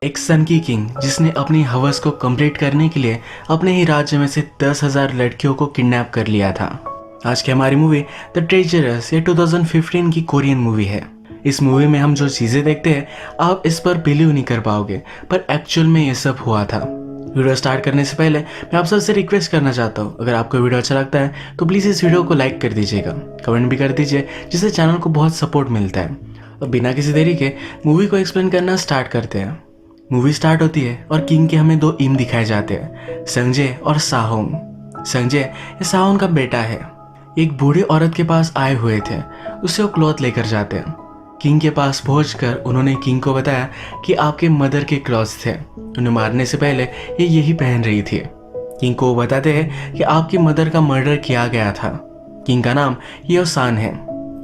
एक सन की किंग जिसने अपनी हवस को कंप्लीट करने के लिए अपने ही राज्य में से 10,000 लड़कियों को किडनैप कर लिया था। आज की हमारी मूवी द ट्रेजरर्स ये 2015 की कोरियन मूवी है। इस मूवी में हम जो चीज़ें देखते हैं आप इस पर बिलीव नहीं कर पाओगे, पर एक्चुअल में ये सब हुआ था। वीडियो स्टार्ट करने से पहले मैं आप सबसे रिक्वेस्ट करना चाहता हूँ, अगर आपको वीडियो अच्छा लगता है तो प्लीज़ इस वीडियो को लाइक कर दीजिएगा, कमेंट भी कर दीजिए, जिससे चैनल को बहुत सपोर्ट मिलता है। अब बिना किसी देरी के मूवी को एक्सप्लेन करना स्टार्ट करते हैं। मूवी स्टार्ट होती है और किंग के हमें दो इम दिखाए जाते हैं, संजय और साहोंग। संजय ये साहोंग का बेटा है। एक बूढ़ी औरत के पास आए हुए थे, उससे वो क्लॉथ लेकर जाते हैं। किंग के पास पहुंचकर उन्होंने किंग को बताया कि आपके मदर के क्लॉथ्स थे, उन्हें मारने से पहले ये यही पहन रही थी। किंग को वो बताते हैं कि आपकी मदर का मर्डर किया गया था। किंग का नाम येओसान है।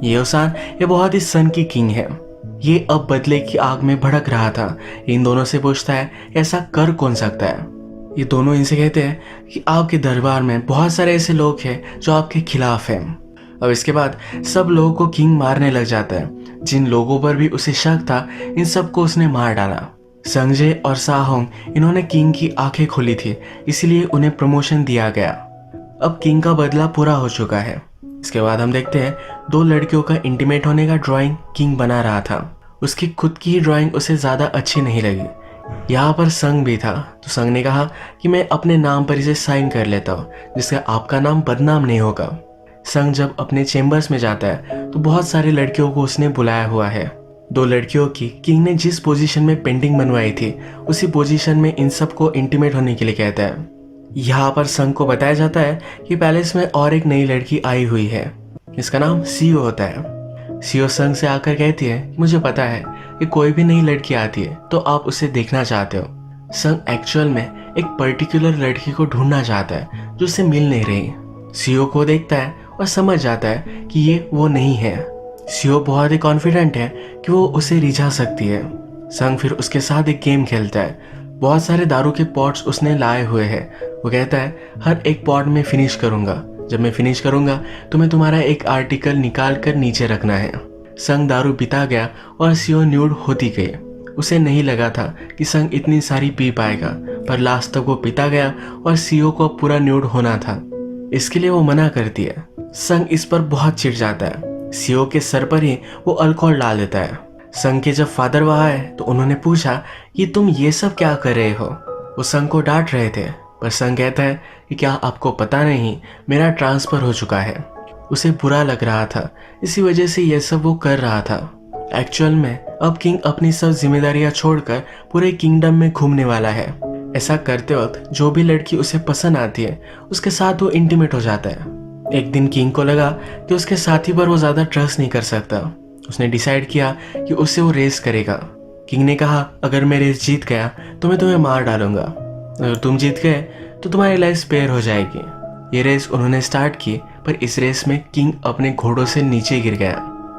येओसान ये बहुत ही सन की किंग है। ये अब बदले की आग में भड़क रहा था। इन दोनों से पूछता है ऐसा कर कौन सकता है। ये दोनों इनसे कहते हैं कि आपके दरबार में बहुत सारे ऐसे लोग हैं जो आपके खिलाफ हैं। अब इसके बाद सब लोगों को किंग मारने लग जाता है। जिन लोगों पर भी उसे शक था इन सबको उसने मार डाला। संजय और साहोंग इन्होंने किंग की आंखें खोली थी, इसलिए उन्हें प्रमोशन दिया गया। अब किंग का बदला पूरा हो चुका है। इसके बाद हम देखते हैं दो लड़कियों का इंटीमेट होने का ड्राइंग किंग बना रहा था। उसकी खुद की ही ड्राइंग उसे ज़्यादा अच्छी नहीं लगी। यहाँ पर संग भी था, तो संग ने कहा कि मैं अपने नाम पर इसे साइन कर लेता हूँ, जिससे आपका नाम बदनाम नहीं होगा। संग जब अपने चेम्बर्स में जाता है तो बहुत सारी लड़कियों को उसने बुलाया हुआ है। दो लड़कियों की किंग ने जिस पोजीशन में पेंटिंग बनवाई थी उसी पोजीशन में इन सबको इंटीमेट होने के लिए कहता है। यहाँ पर संग को बताया जाता है कि पैलेस में और एक नई लड़की आई हुई है, इसका नाम सीओ होता है। सीओ संग से आकर कहती है कि मुझे पता है कि कोई भी नई लड़की आती है तो आप उसे देखना चाहते हो। संग एक्चुअल में एक पर्टिकुलर लड़की को ढूंढना चाहता है जो उसे मिल नहीं रही। सीओ को देखता है और समझ जाता है कि ये वो नहीं है। सीओ बहुत ही कॉन्फिडेंट है कि वो उसे रिझा सकती है। संग फिर उसके साथ एक गेम खेलता है। बहुत सारे दारू के पॉट्स उसने लाए हुए हैं। वो कहता है हर एक पॉट में फिनिश करूंगा, जब मैं फिनिश करूंगा तो मैं तुम्हारा एक आर्टिकल निकाल कर नीचे रखना है। संग दारू पीता गया और सीओ न्यूड होती गई। उसे नहीं लगा था कि संग इतनी सारी पी पाएगा, पर लास्ट तक वो पीता गया और सीओ को पूरा न्यूड होना था। इसके लिए वो मना करती है। संग इस पर बहुत चिढ़ जाता है। सीओ के सर पर ही वो अल्कोहल डाल देता है। संग के जब फादर वहाँ आए तो उन्होंने पूछा कि तुम ये सब क्या कर रहे हो। वो संग को डांट रहे थे, पर संग कहता है कि क्या आपको पता नहीं मेरा ट्रांसफ़र हो चुका है। उसे बुरा लग रहा था, इसी वजह से ये सब वो कर रहा था। एक्चुअल में अब किंग अपनी सब जिम्मेदारियां छोड़कर पूरे किंगडम में घूमने वाला है। ऐसा करते वक्त जो भी लड़की उसे पसंद आती है उसके साथ वो इंटीमेट हो जाता है। एक दिन किंग को लगा कि उसके साथी पर वो ज़्यादा ट्रस्ट नहीं कर सकता। उसने डिसाइड किया कि उससे वो रेस करेगा। किंग ने कहा अगर मैं रेस जीत गया तो मैं तुम्हें मार डालूंगा, अगर तुम जीत गए तो तुम्हारी लाइफ स्पेयर हो जाएगी। ये रेस उन्होंने स्टार्ट की, पर इस रेस में किंग अपने घोड़ों से नीचे गिर गया।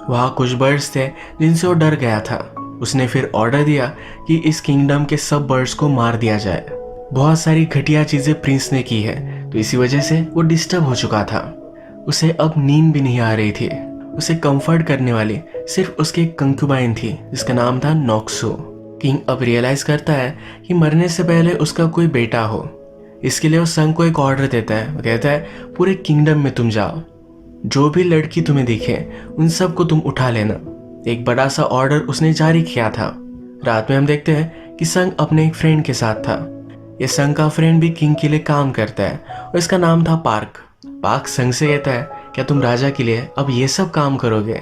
वहाँ कुछ बर्ड्स थे जिनसे वो डर गया था। उसने फिर ऑर्डर दिया कि इस किंगडम के सब बर्ड्स को मार दिया जाए। बहुत सारी घटिया चीज़ें प्रिंस ने की है, तो इसी वजह से वो डिस्टर्ब हो चुका था। उसे अब नींद भी नहीं आ रही थी। उसे कंफर्ट करने वाली सिर्फ उसकी कंक्यूबाइन थी, जिसका नाम था नॉक्सो। किंग अब रियलाइज करता है कि मरने से पहले उसका कोई बेटा हो। इसके लिए वो संग को एक ऑर्डर देता है। वो कहता है पूरे किंगडम में तुम जाओ, जो भी लड़की तुम्हें दिखे उन सब को तुम उठा लेना। एक बड़ा सा ऑर्डर उसने जारी किया था। रात में हम देखते हैं कि संग अपने एक फ्रेंड के साथ था। ये संग का फ्रेंड भी किंग के लिए काम करता है और इसका नाम था पार्क। पार्क संग से कहता है क्या तुम राजा के लिए अब ये सब काम करोगे।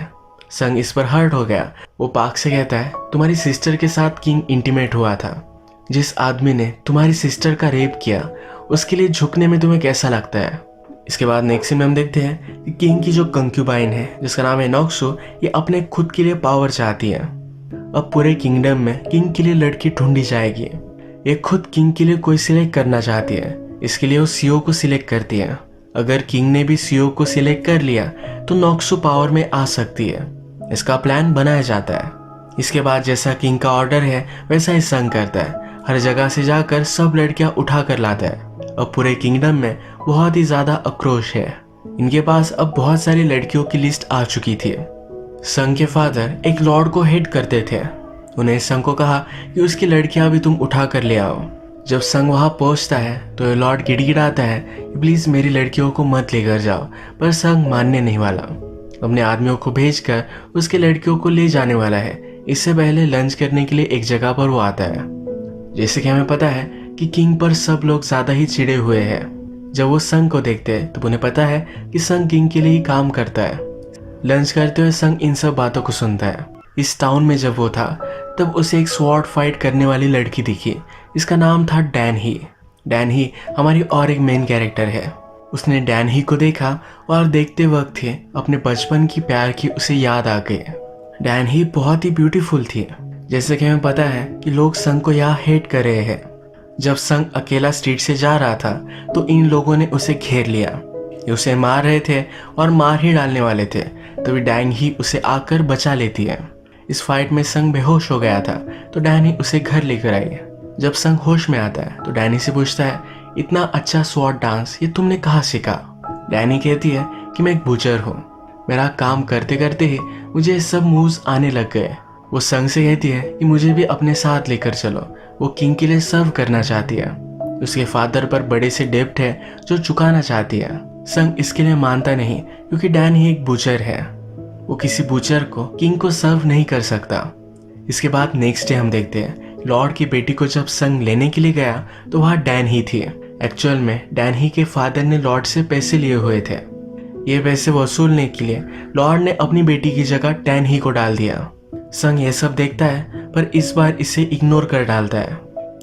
संग इस पर हर्ट हो गया। वो पार्क से कहता है तुम्हारी सिस्टर के साथ किंग इंटीमेट हुआ था। जिस आदमी ने तुम्हारी सिस्टर का रेप किया उसके लिए झुकने में तुम्हें कैसा लगता है। इसके बाद नेक्स्ट सीन में हम देखते हैं कि किंग की जो कंक्यूबाइन है जिसका नाम है नॉक्सो, ये अपने खुद के लिए पावर चाहती है। अब पूरे किंगडम में किंग के लिए लड़की ढूंढी जाएगी। ये खुद किंग के लिए कोई सिलेक्ट करना चाहती है, इसके लिए वो सीओ को सिलेक्ट करती है। अगर किंग ने भी सीओ को सिलेक्ट कर लिया तो नॉक्सो पावर में आ सकती है। इसका प्लान बनाया जाता है। इसके बाद जैसा किंग का ऑर्डर है वैसा ही संग करता है। हर जगह से जाकर सब लड़कियां उठा कर लाता है। अब पूरे किंगडम में बहुत ही ज़्यादा आक्रोश है। इनके पास अब बहुत सारी लड़कियों की लिस्ट आ चुकी थी। संग के फादर एक लॉर्ड को हेड करते थे। उन्हें संग को कहा कि उसकी लड़कियां भी तुम उठा कर ले आओ। जब संग वहां पहुंचता है तो लॉर्ड गिड़गिड़ाता है कि प्लीज मेरी लड़कियों को मत लेकर जाओ, पर संग मानने नहीं वाला। अपने आदमियों को भेजकर उसके लड़कियों को ले जाने वाला है। इससे पहले लंच करने के लिए एक जगह पर वो आता है। जैसे कि हमें पता है कि किंग पर सब लोग ज्यादा ही चिड़े हुए हैं। जब वो संग को देखते हैं तो उन्हें पता है कि संग किंग के लिए ही काम करता है। लंच करते हुए संग इन सब बातों को सुनता है। इस टाउन में जब वो था तब उसे एक स्वॉर्ड फाइट करने वाली लड़की दिखी। इसका नाम था डैन ही। डैन ही हमारी और एक मेन कैरेक्टर है। उसने डैन ही को देखा और देखते वक्त ही अपने बचपन की प्यार की उसे याद आ गई। डैन ही बहुत ही ब्यूटीफुल थी। जैसे कि हमें पता है कि लोग संग को यहाँ हेट कर रहे हैं। जब संग अकेला स्ट्रीट से जा रहा था तो इन लोगों ने उसे घेर लिया। ये उसे मार रहे थे और मार ही डालने वाले थे, तभी डैन ही उसे आकर बचा लेती है। इस फाइट में संग बेहोश हो गया था तो डैनी उसे घर लेकर आई। जब संग होश में आता है तो डैनी से पूछता है, इतना अच्छा स्वॉर्ड डांस ये तुमने कहाँ सीखा? डैनी कहती है कि मैं एक बूचर हूँ, मेरा काम करते करते ही मुझे ये सब मूव्स आने लग गए। वो संग से कहती है कि मुझे भी अपने साथ लेकर चलो। वो किंग के लिए सर्व करना चाहती है। उसके फादर पर बड़े से डेब्ट है जो चुकाना चाहती है। संग इसके लिए मानता नहीं क्योंकि डैन ही एक बूचर है। वो किसी बूचर को किंग को सर्व नहीं कर सकता। इसके बाद नेक्स्ट डे हम देखते हैं लॉर्ड की बेटी को जब संग लेने के लिए गया तो वहाँ डैन ही थी। एक्चुअल में डैन ही के फादर ने लॉर्ड से पैसे लिए हुए थे। ये पैसे वसूलने के लिए लॉर्ड ने अपनी बेटी की जगह डैन ही को डाल दिया। संग ये सब देखता है पर इस बार इसे इग्नोर कर डालता है।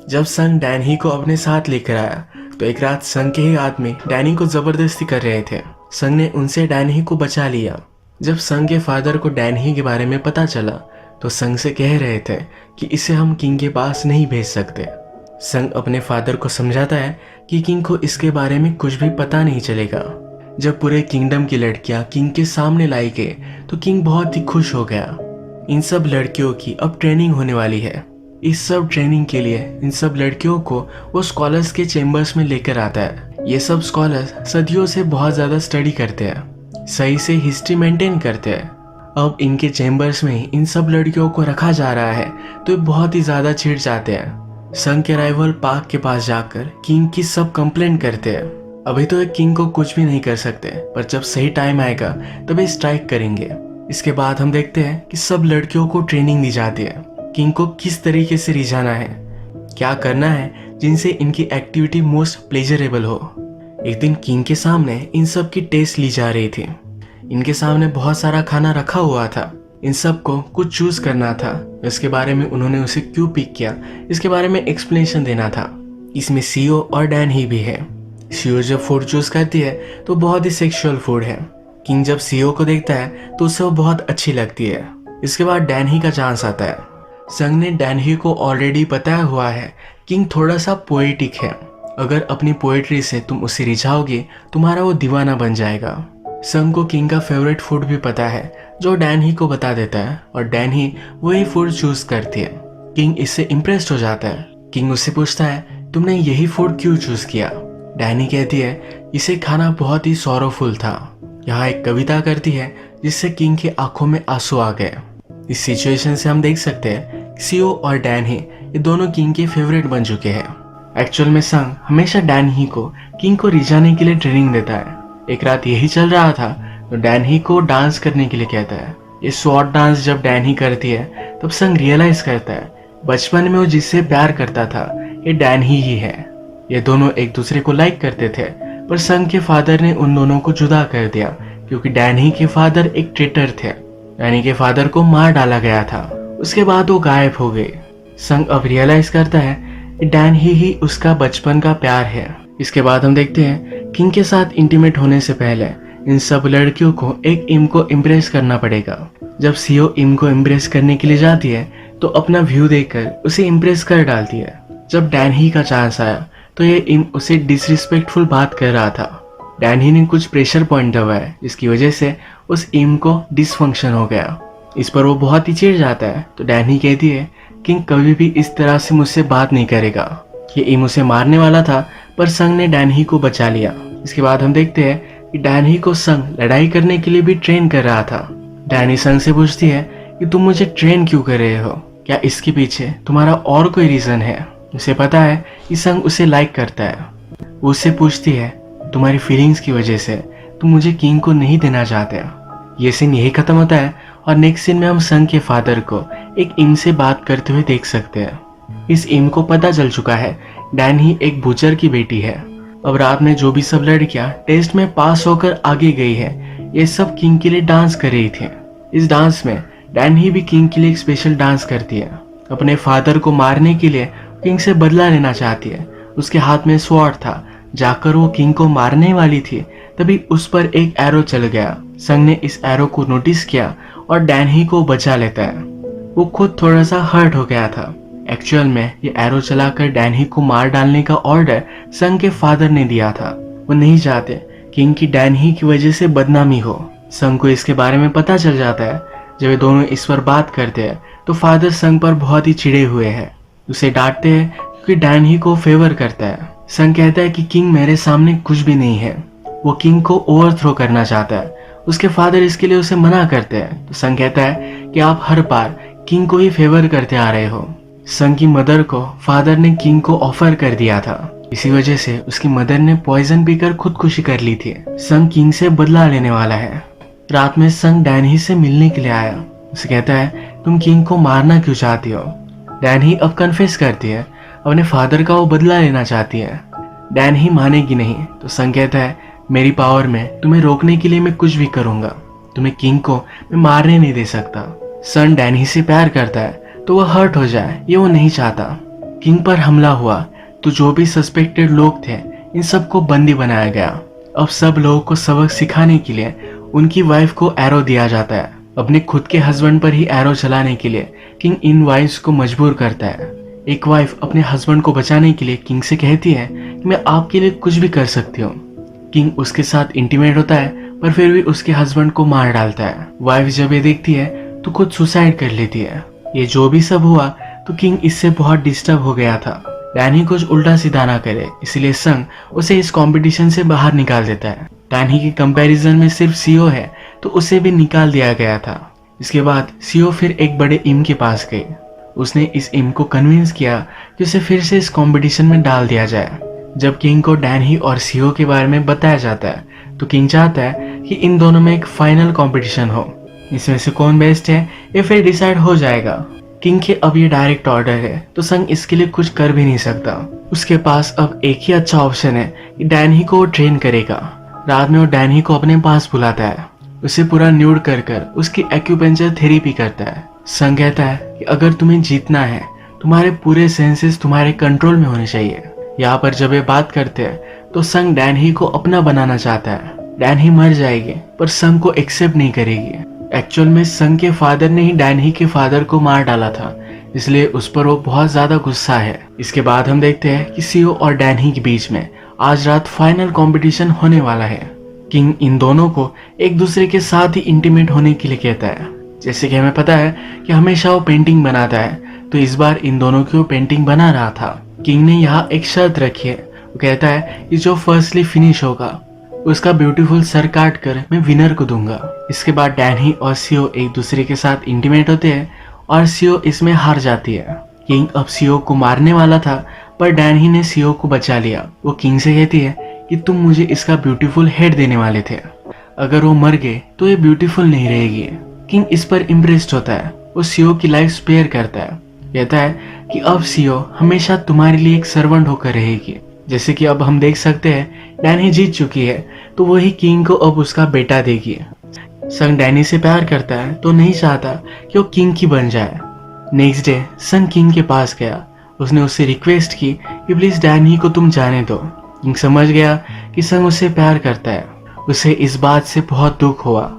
जब संग डैन ही को अपने साथ लेकर आया तो एक रात संग के ही आदमी डैनी को जबरदस्ती कर रहे थे। संग ने उनसे डैन ही को बचा लिया। जब संग के फादर को डैन ही के बारे में पता चला तो संग से कह रहे थे कि इसे हम किंग के पास नहीं भेज सकते। संग अपने फादर को समझाता है कि किंग को इसके बारे में कुछ भी पता नहीं चलेगा। जब पूरे किंगडम की लड़कियां किंग के सामने लाई गई तो किंग बहुत ही खुश हो गया। इन सब लड़कियों की अब ट्रेनिंग होने वाली है। इस सब ट्रेनिंग के लिए इन सब लड़कियों को वो स्कॉलर्स के चेम्बर्स में लेकर आता है। ये सब स्कॉलर्स सदियों से बहुत ज्यादा स्टडी करते हैं, सही से हिस्ट्री मेंटेन करते हैं। अब इनके चेम्बर्स में इन सब लड़कियों को रखा जा रहा है तो ये बहुत ही ज्यादा चिढ़ जाते हैं। संग के राइवल पार्क के पास जाकर किंग की सब कंप्लेंट करते हैं। अभी तो ये किंग को कुछ भी नहीं कर सकते, पर जब सही टाइम आएगा तभी स्ट्राइक करेंगे। इसके बाद हम देखते हैं कि सब लड़कियों को ट्रेनिंग दी जाती है किंग को किस तरीके से रिझाना है, क्या करना है जिनसे इनकी एक्टिविटी मोस्ट प्लेजरेबल हो। एक दिन किंग के सामने इन सब की टेस्ट ली जा रही थी। इनके सामने बहुत सारा खाना रखा हुआ था। इन सब को कुछ चूज करना था। इसके बारे में उन्होंने उसे क्यों पिक किया इसके बारे में एक्सप्लेनेशन देना था। इसमें सीओ और डैन ही भी है। सीओ जब फूड चूज करती है तो बहुत ही सेक्सुअल फूड है। किंग जब सीओ को देखता है तो उसे वो बहुत अच्छी लगती है। इसके बाद डैन ही का चांस आता है। संग ने डैन ही को ऑलरेडी बताया हुआ है किंग थोड़ा सा पोएटिक है। अगर अपनी पोएट्री से तुम उसे रिझाओगे तुम्हारा वो दीवाना बन जाएगा। संग को किंग का फेवरेट फूड भी पता है जो डैन ही को बता देता है और डैन ही वही फूड चूज करती है। किंग इससे इम्प्रेस्ड हो जाता है। किंग उससे पूछता है तुमने यही फूड क्यों चूज किया? डैनी कहती है इसे खाना बहुत ही सॉरोफुल था। यहाँ एक कविता करती है जिससे किंग की आंखों में आंसू आ गए। इस सिचुएशन से हम देख सकते हैं सीओ और डैन ही ये दोनों किंग के फेवरेट बन चुके हैं। एक्चुअल में संग हमेशा डैन ही को किंग को रिझाने के लिए ट्रेनिंग देता है। एक रात यही चल रहा था तो डैन ही को डांस करने के लिए कहता है। ये स्वॉर्ड डांस जब डैन ही करती है तब संग रियलाइज करता है बचपन में वो जिससे प्यार करता था ये डैन ही है। ये दोनों एक दूसरे को लाइक करते थे पर संग के फादर ने उन दोनों को जुदा कर दिया क्योंकि डैन ही के फादर एक ट्रेटर थे। डैनी के फादर को मार डाला गया था। उसके बाद वो गायब हो गए। संग अब रियलाइज करता है कि डैन ही उसका बचपन का प्यार है। इसके बाद हम देखते हैं किंग के साथ इंटीमेट होने से पहले इन सब लड़कियों को एक इम को इम्प्रेस करना पड़ेगा। जब सीओ इम को इम्प्रेस करने के लिए जाती है तो अपना व्यू देखकर उसे इम्प्रेस कर डालती है। जब डैन ही का चांस आया तो ये इम उसे डिसरिस्पेक्टफुल बात कर रहा था। डैन ही ने कुछ प्रेशर पॉइंट दबाया जिसकी वजह से उस इम को डिसफंक्शन हो गया। इस पर वो बहुत ही चिढ़ जाता है तो डैन ही कहती है किंग कभी भी इस तरह से मुझसे बात नहीं करेगा। ये इम उसे मारने वाला था पर संग ने डैन ही को बचा लिया। इसके बाद हम देखते हैं कि डैन ही को संग लड़ाई करने के लिए भी ट्रेन कर रहा था। डैनी संग से पूछती है कि तुम मुझे ट्रेन क्यों कर रहे हो? क्या इसके पीछे तुम्हारा और कोई रीजन है? उसे पता है कि संग उसे लाइक करता है। वो उससे पूछती है, तुम्हारी फीलिंग्स की वजह से तुम मुझे किंग को नहीं देना चाहते। ये सीन यही खत्म होता है और नेक्स्ट सीन में हम संग के फादर को एक इम से बात करते हुए देख सकते हैं। इस इम को पता चल चुका है डैन ही एक बुचर की बेटी है। अब रात में जो भी सब लड़कियां टेस्ट में पास होकर आगे गई है, ये सब किंग के लिए डांस कर रही थी। इस डांस में डैन ही भी किंग के लिए एक स्पेशल डांस करती है। अपने फादर को मारने के लिए किंग से बदला लेना चाहती है। उसके हाथ में स्वॉर्ड था। जाकर वो किंग को मारने वाली थी, तभी उस पर एक एरो चल गया। संग ने इस एरो को नोटिस किया और डैन ही को बचा लेता है। वो खुद थोड़ा सा हर्ट हो गया था। एक्चुअल में ये एरो चलाकर डैन ही को मार डालने का ऑर्डर संग के फादर ने दिया था। वो नहीं चाहते किंग की डैन ही की वजह से बदनामी हो। संग को इसके बारे में पता चल जाता है। जब ये दोनों इस पर बात करते हैं तो फादर संग पर बहुत ही चिढ़े हुए हैं। उसे डांटते हैं क्योंकि डैन ही को फेवर करता है। संग कहता है कि किंग मेरे सामने कुछ भी नहीं है। वो किंग को ओवरथ्रो करना चाहता है। उसके फादर इसके लिए उसे मना करते हैं। तो संग कहता है कि आप हर बार किंग को ही फेवर करते आ रहे हो। संग की मदर को फादर ने किंग को ऑफर कर दिया था। इसी वजह से उसकी मदर ने पॉइजन पीकर खुदकुशी कर ली थी। संग किंग से बदला लेने वाला है। रात में संग डैन ही से मिलने के लिए आया। उसे कहता है, तुम किंग को मारना क्यों चाहती हो? डैन ही अब कन्फेस करती है, अपने फादर का वो बदला लेना चाहती है। डैन ही मानेगी नहीं। तो संग कहता है, मेरी पावर में तुम्हें रोकने के लिए मैं कुछ भी करूंगा। तुम्हें किंग को मैं मारने नहीं दे सकता। सन डैन ही से प्यार करता है तो वह हर्ट हो जाए, ये वो नहीं चाहता। किंग पर हमला हुआ तो जो भी सस्पेक्टेड लोग थे इन सबको बंदी बनाया गया। अब सब लोगों को सबक सिखाने के लिए उनकी वाइफ को एरो दिया जाता है। अपने खुद के हस्बैंड पर ही एरो चलाने के लिए किंग इन वाइफ्स को मजबूर करता है। एक वाइफ अपने हस्बैंड को बचाने के लिए किंग से कहती है कि मैं आपके लिए कुछ भी कर सकती हूँ। किंग उसके साथ इंटीमेट होता है पर फिर भी उसके हस्बैंड को मार डालता है। वाइफ जब ये देखती है तो खुद सुसाइड कर लेती है। ये जो भी सब हुआ तो किंग इससे बहुत डिस्टर्ब हो गया था। डैनी कुछ उल्टा सीधा ना करे, इसलिए संग उसे इस कंपटीशन से बाहर निकाल देता है। डैनी के कंपैरिजन में सिर्फ सीओ है तो उसे भी निकाल दिया गया था। इसके बाद सीओ फिर एक बड़े इम के पास गई। उसने इस इम को कन्विंस किया कि उसे फिर से इस कंपटीशन में डाल दिया जाए। जब किंग को डैनी और सीओ के बारे में बताया जाता है तो किंग चाहता है कि इन दोनों में एक फाइनल कंपटीशन हो। इसमें से कौन बेस्ट है ये फिर डिसाइड हो जाएगा। किंग के अब ये डायरेक्ट ऑर्डर है तो संग इसके लिए कुछ कर भी नहीं सकता। उसके पास अब एक ही अच्छा ऑप्शन है कि डैनी को ट्रेन करेगा। रात में वो डैनी को अपने पास बुलाता है। उसे पूरा न्यूड कर कर उसकी एक्यूपेंचर थेरेपी करता है। संग कहता है कि अगर तुम्हें जीतना है तुम्हारे पूरे सेंसेस तुम्हारे कंट्रोल में होने चाहिए। यहाँ पर जब ये बात करते हैं तो संग डैनी को अपना बनाना चाहता है। डैनी मर जाएगी पर संग को एक्सेप्ट नहीं करेगी। एक्चुअल में संग के फादर ने ही डैनी के फादर को मार डाला था, इसलिए उस पर वो बहुत ज्यादा गुस्सा है। इसके बाद हम देखते हैं कि सीओ और डैनी के बीच में आज रात फाइनल कंपटीशन होने वाला है। किंग इन दोनों को एक दूसरे के साथ ही इंटीमेट होने के लिए कहता है। जैसे कि हमें पता है कि हमेशा वो पेंटिंग बनाता है, तो इस बार इन दोनों की वो पेंटिंग बना रहा था। किंग ने यहाँ एक शर्त रखी है। वो कहता है कि जो फर्स्टली फिनिश होगा उसका ब्यूटीफुल सर काट कर मैं विनर को दूंगा। इसके बाद डैनी और सीओ एक दूसरे के साथ इंटीमेट होते हैं और सीओ इसमें हार जाती है। किंग अब सीओ को मारने वाला था पर डैनी ने सीओ को बचा लिया। वो किंग से कहती है कि तुम मुझे इसका ब्यूटीफुल हेड देने वाले थे, अगर वो मर गए तो ये ब्यूटीफुल नहीं रहेगी। किंग इस पर इम्प्रेस्ड होता है। वो सीओ की लाइफ स्पेयर करता है। कहता है कि अब सीओ हमेशा तुम्हारे लिए एक सर्वेंट होकर रहेगी। जैसे कि अब हम देख सकते हैं डैनी जीत चुकी है तो वही किंग को अब उसका बेटा देगी। संग डैनी से प्यार करता है तो नहीं चाहता कि वो किंग की बन जाए। नेक्स्ट डे संग किंग के पास गया। उसने उससे रिक्वेस्ट की कि प्लीज डैनी को तुम जाने दो। किंग समझ गया कि संग उससे प्यार करता है। उसे इस बात से बहुत दुख हुआ।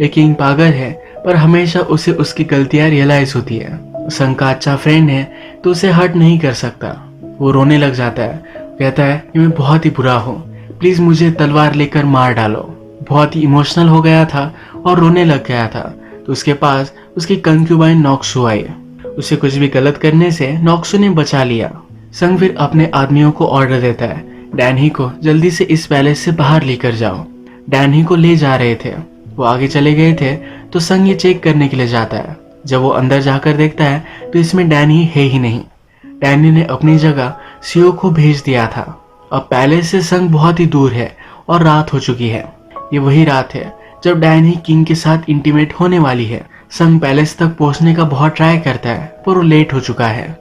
ये किंग पागल है पर हमेशा उसे उसकी गलतियां रियलाइज होती है। संग का अच्छा फ्रेंड है तो उसे हर्ट नहीं कर सकता। वो रोने लग जाता है। कहता है कि मैं बहुत ही बुरा हूँ, प्लीज मुझे तलवार लेकर मार डालो। बहुत ही इमोशनल हो गया था और रोने लग गया था। तो उसके पास उसकी कंक्यूबाइन नॉक्सू आई। उसे कुछ भी गलत करने से नॉक्सू ने बचा लिया। संग फिर अपने आदमियों को ऑर्डर देता है, डैनी को जल्दी से इस पैलेस से बाहर लेकर जाओ। डैनी को ले जा रहे थे। वो आगे चले गए थे तो संग ये चेक करने के लिए जाता है। जब वो अंदर जाकर देखता है तो इसमें डैनी है ही नहीं। डैनी ने अपनी जगह सीओ को भेज दिया था। अब पैलेस से संग बहुत ही दूर है और रात हो चुकी है। ये वही रात है जब डैनी किंग के साथ इंटीमेट होने वाली है। संग पैलेस तक पहुंचने का बहुत ट्राई करता है पर वो लेट हो चुका है।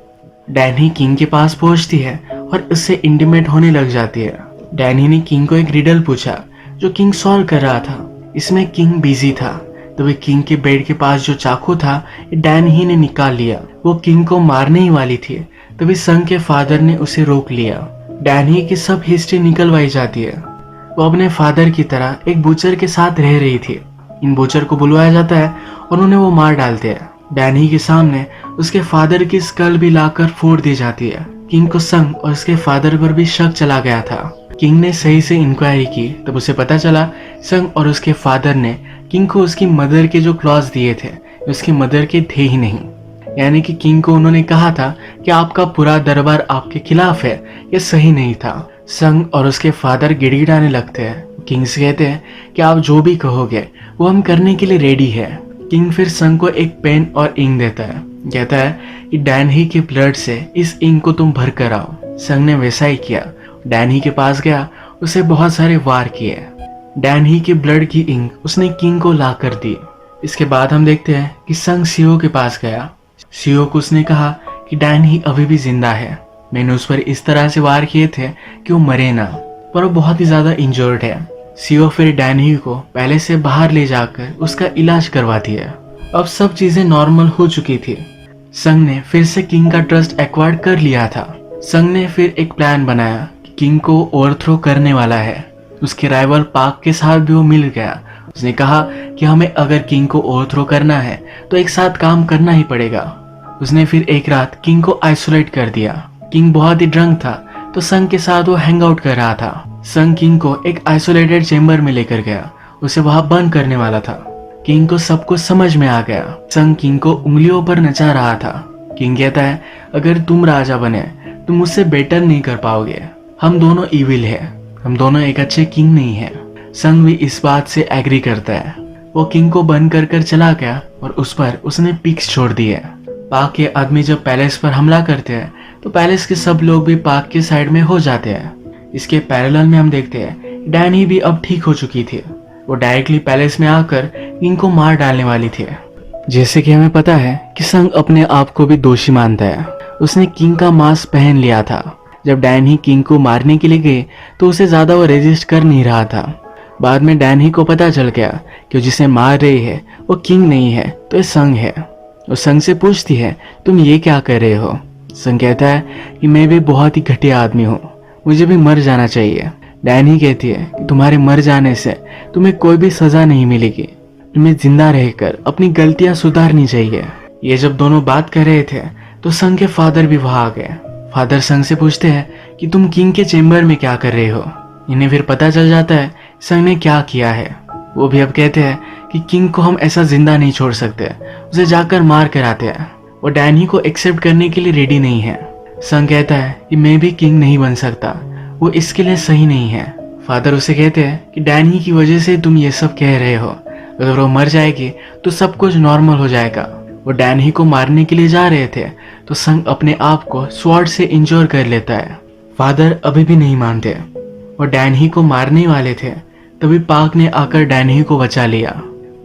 डैनी किंग के पास पहुंचती है और उससे इंटीमेट होने लग जाती है। डैनी ने किंग को एक रिडल पूछा जो किंग सॉल्व कर रहा था। इसमें किंग बिजी था। तभी किंग के बेड के पास जो चाकू था डैनी ही ने निकाल लिया। वो किंग को मारने ही वाली थी, तभी संग के फादर ने उसे रोक लिया। डैनी की सब हिस्ट्री निकलवाई जाती है। वो अपने फादर की तरह एक बूचर के साथ रह रही थी। इन बूचर को बुलवाया जाता है और उन्हें वो मार डालते हैं। डैनी के सामने उसके फादर की स्कल भी लाकर फोड़ दी जाती है। किंग को संग और उसके फादर पर भी शक चला गया था। किंग ने सही से इंक्वायरी की तब उसे पता चला संग और उसके फादर ने किंग को उसकी मदर के जो क्लॉज दिए थे उसकी मदर के थे ही नहीं। यानी कि किंग को उन्होंने कहा था कि आपका पूरा दरबार आपके खिलाफ है। यह सही नहीं था। संग और उसके फादर गिड़गिड़ाने लगते हैं। किंग से कहते हैं कि आप जो भी कहोगे वो हम करने के लिए रेडी है। किंग फिर संग को एक पेन और इंक देता है। कहता है कि डैनी के ब्लड से इस इंक को तुम भर कर आओ। संग ने वैसा ही किया। डैनी के पास गया, उसे बहुत सारे वार किए। डैनी के ब्लड की इंक उसने किंग को ला कर दी। इसके बाद हम देखते हैं कि संग सीओ के पास गया। सीओ को उसने कहा कि डैनी अभी भी जिंदा है। मैंने उस पर इस तरह से वार किए थे कि वो मरे ना, पर वो बहुत ही ज्यादा इंजर्ड है। सीओ फिर डैनी को पहले से बाहर ले जाकर उसका इलाज करवाती है। अब सब चीजें नॉर्मल हो चुकी थी। संग ने फिर से किंग का ट्रस्ट एक्वायर्ड कर लिया था। संग ने फिर एक प्लान बनाया कि किंग को ओवरथ्रो करने वाला है। उसके राइवल पाक के साथ भी वो मिल गया। उसने कहा कि हमें अगर किंग को ओवरथ्रो करना है तो एक साथ काम करना ही पड़ेगा। उसने फिर एक रात किंग को आइसोलेट कर दिया। किंग बहुत ही ड्रंक था तो संग के साथ वो हैंग आउट कर रहा था। संग किंग को एक आइसोलेटेड चेम्बर में लेकर गया। उसे वहां बंद करने वाला था। किंग को सब कुछ समझ में आ गया। संग किंग को उंगलियों पर नचा रहा था। किंग कहता है अगर तुम राजा बने तो मुझसे बेटर नहीं कर पाओगे। हम दोनों इविल है। हम दोनों एक अच्छे किंग नहीं है। संग भी इस बात से एग्री करता है। वो किंग को बंद कर चला गया और उस पर उसने पिक्स छोड़ दिए। पाक के आदमी जब पैलेस पर हमला करते हैं तो पैलेस के सब लोग भी पाक के साइड में हो जाते हैं। इसके पैरेलल में हम देखते हैं डैनी भी अब ठीक हो चुकी थी। वो डायरेक्टली पैलेस में आकर किंग को मार डालने वाली थी। जैसे कि हमें पता है कि संग अपने आप को भी दोषी मानता है। उसने किंग का मास्क पहन लिया था। जब डैनी किंग को मारने के लिए गए तो उसे ज्यादा वो रेजिस्ट कर नहीं रहा था। बाद में डैनी को पता चल गया कि जिसे मार रही है वो किंग नहीं है तो ये संग है। वो संग से पूछती है तुम ये क्या कर रहे हो। संग कहता है कि मैं भी बहुत ही घटिया आदमी हूँ, मुझे भी मर जाना चाहिए। डैनी कहती है कि तुम्हारे मर जाने से तुम्हें कोई भी सजा नहीं मिलेगी। तुम्हें जिंदा रहकर अपनी गलतियां सुधारनी चाहिए। ये जब दोनों बात कर रहे थे तो संग के फादर भी वहां आ गए। फादर संग से पूछते हैं कि तुम किंग के चेम्बर में क्या कर रहे हो। इन्हें फिर पता चल जाता है संग ने क्या किया है। वो भी अब कहते हैं कि किंग को हम ऐसा जिंदा नहीं छोड़ सकते, उसे जाकर मार कर आते हैं। वो डैनी को एक्सेप्ट करने के लिए रेडी नहीं है। संग कहता है कि मैं भी किंग नहीं बन सकता, वो इसके लिए सही नहीं है। फादर उसे कहते हैं कि डैनी की वजह से तुम ये सब कह रहे हो, अगर वो मर जाएगी तो सब कुछ नॉर्मल हो जाएगा। वो डैनी को मारने के लिए जा रहे थे तो संग अपने आप को स्वॉर्ड से इंजोर कर लेता है। फादर अभी भी नहीं मानते। वो डैनी को मारने वाले थे तभी पाक ने आकर डैनी को बचा लिया।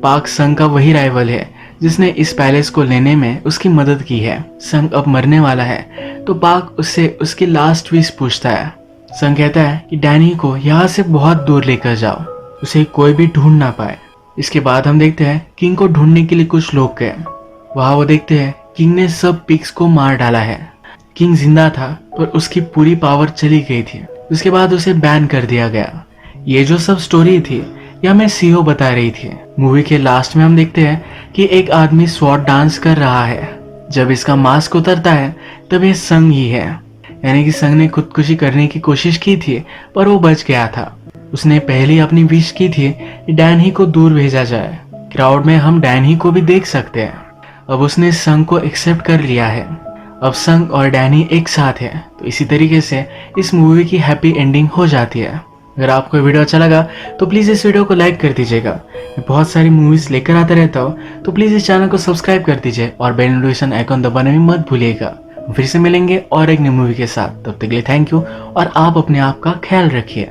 पाक संग का वही राइवल है जिसने इस पैलेस को लेने में उसकी मदद की है। संग अब मरने वाला है तो पाक उससे उसकी लास्ट विश पूछता है। संग कहता है कि डैनी को यहाँ से बहुत दूर लेकर जाओ, उसे कोई भी ढूंढ ना पाए। इसके बाद हम देखते हैं किंग को ढूंढने के लिए कुछ लोग गए। वहां वो देखते हैं किंग ने सब पिग्स को मार डाला है। किंग जिंदा था पर उसकी पूरी पावर चली गई थी। उसके बाद उसे बैन कर दिया गया। ये जो सब स्टोरी थी ये हमें सीओ बता रही थी। मूवी के लास्ट में हम देखते हैं कि एक आदमी स्वॉर्ड डांस कर रहा है। जब इसका मास्क उतरता है तब ये संग ही है। यानी कि संग ने खुदकुशी करने की कोशिश की थी पर वो बच गया था। उसने पहले अपनी विश की थी कि डैनी को दूर भेजा जाए। क्राउड में हम डैनी को भी देख सकते हैं। अब उसने संग को एक्सेप्ट कर लिया है। अब संग और डैनी एक साथ है। तो इसी तरीके से इस मूवी की हैप्पी एंडिंग हो जाती है। अगर आपको ये वीडियो अच्छा लगा तो प्लीज़ इस वीडियो को लाइक कर दीजिएगा। मैं बहुत सारी मूवीज़ लेकर आता रहता हूँ, तो प्लीज़ इस चैनल को सब्सक्राइब कर दीजिए और बेल नोटिफिकेशन आइकॉन दबाने में मत भूलिएगा। फिर से मिलेंगे और एक नई मूवी के साथ, तब तक के लिए थैंक यू और आप अपने आप का ख्याल रखिए।